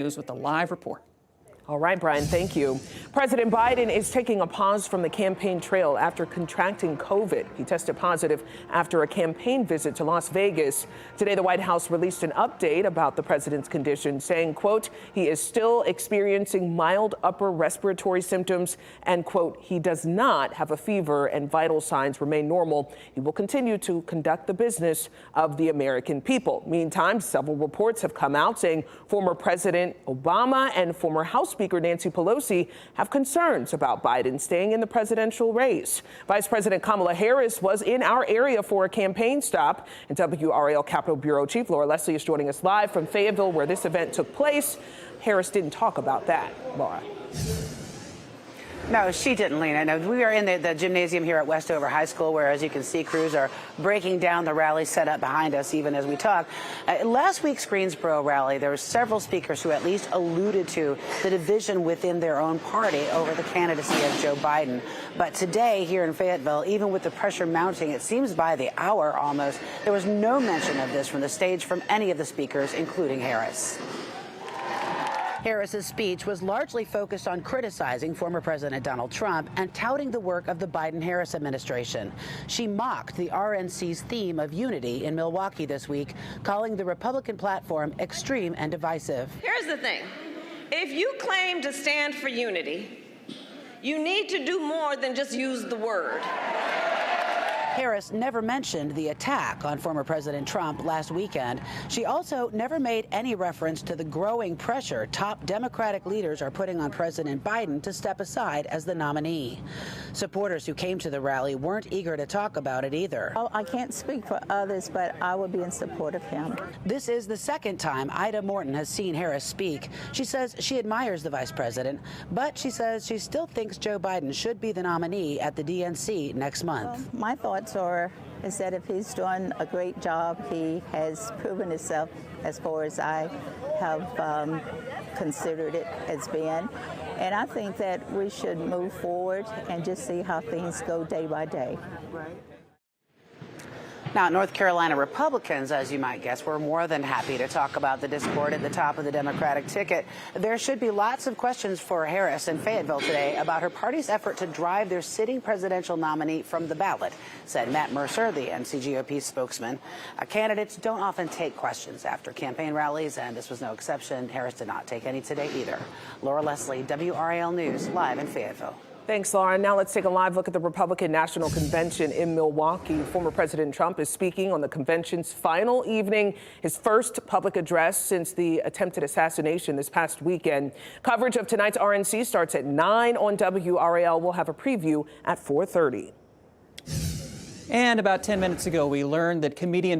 News with a live report. All right, Brian, thank you. President Biden is taking a pause from the campaign trail after contracting COVID. He tested positive after a campaign visit to Las Vegas. Today, the White House released an update about the president's condition, saying, quote, he is still experiencing mild upper respiratory symptoms and, quote, he does not have a fever and vital signs remain normal. He will continue to conduct the business of the American people. Meantime, several reports have come out saying former President Obama and former House Speaker Nancy Pelosi have concerns about Biden staying in the presidential race. Vice President Kamala Harris was in our area for a campaign stop, and WRAL Capitol Bureau Chief Laura Leslie is joining us live from Fayetteville, where this event took place. Harris didn't talk about that. Laura. No, she didn't, Lena. No, we are in the gymnasium here at Westover High School, where, as you can see, crews are breaking down the rally set up behind us even as we talk. Last week's Greensboro rally, there were several speakers who at least alluded to the division within their own party over the candidacy of Joe Biden. But today, here in Fayetteville, even with the pressure mounting, it seems by the hour almost, there was no mention of this from the stage from any of the speakers, including Harris. Harris's speech was largely focused on criticizing former President Donald Trump and touting the work of the Biden-Harris administration. She mocked the RNC's theme of unity in Milwaukee this week, calling the Republican platform extreme and divisive. Here's the thing. If you claim to stand for unity, you need to do more than just use the word. Harris never mentioned the attack on former President Trump last weekend. She also never made any reference to the growing pressure top Democratic leaders are putting on President Biden to step aside as the nominee. Supporters who came to the rally weren't eager to talk about it either. Oh, I can't speak for others, but I would be in support of him. This is the second time Ida Morton has seen Harris speak. She says she admires the vice president, but she says she still thinks Joe Biden should be the nominee at the DNC next month. Well, my thoughts is that if he's doing a great job, he has proven himself as far as I have considered it as being. And I think that we should move forward and just see how things go day by day. Now, North Carolina Republicans, as you might guess, were more than happy to talk about the discord at the top of the Democratic ticket. There should be lots of questions for Harris in Fayetteville today about her party's effort to drive their sitting presidential nominee from the ballot, said Matt Mercer, the NCGOP spokesman. Candidates don't often take questions after campaign rallies, and this was no exception. Harris did not take any today either. Laura Leslie, WRAL News, live in Fayetteville. Thanks, Laura. Now let's take a live look at the Republican National Convention in Milwaukee. Former President Trump is speaking on the convention's final evening, his first public address since the attempted assassination this past weekend. Coverage of tonight's RNC starts at 9 on WRAL. We'll have a preview at 4:30. And about 10 minutes ago, we learned that comedian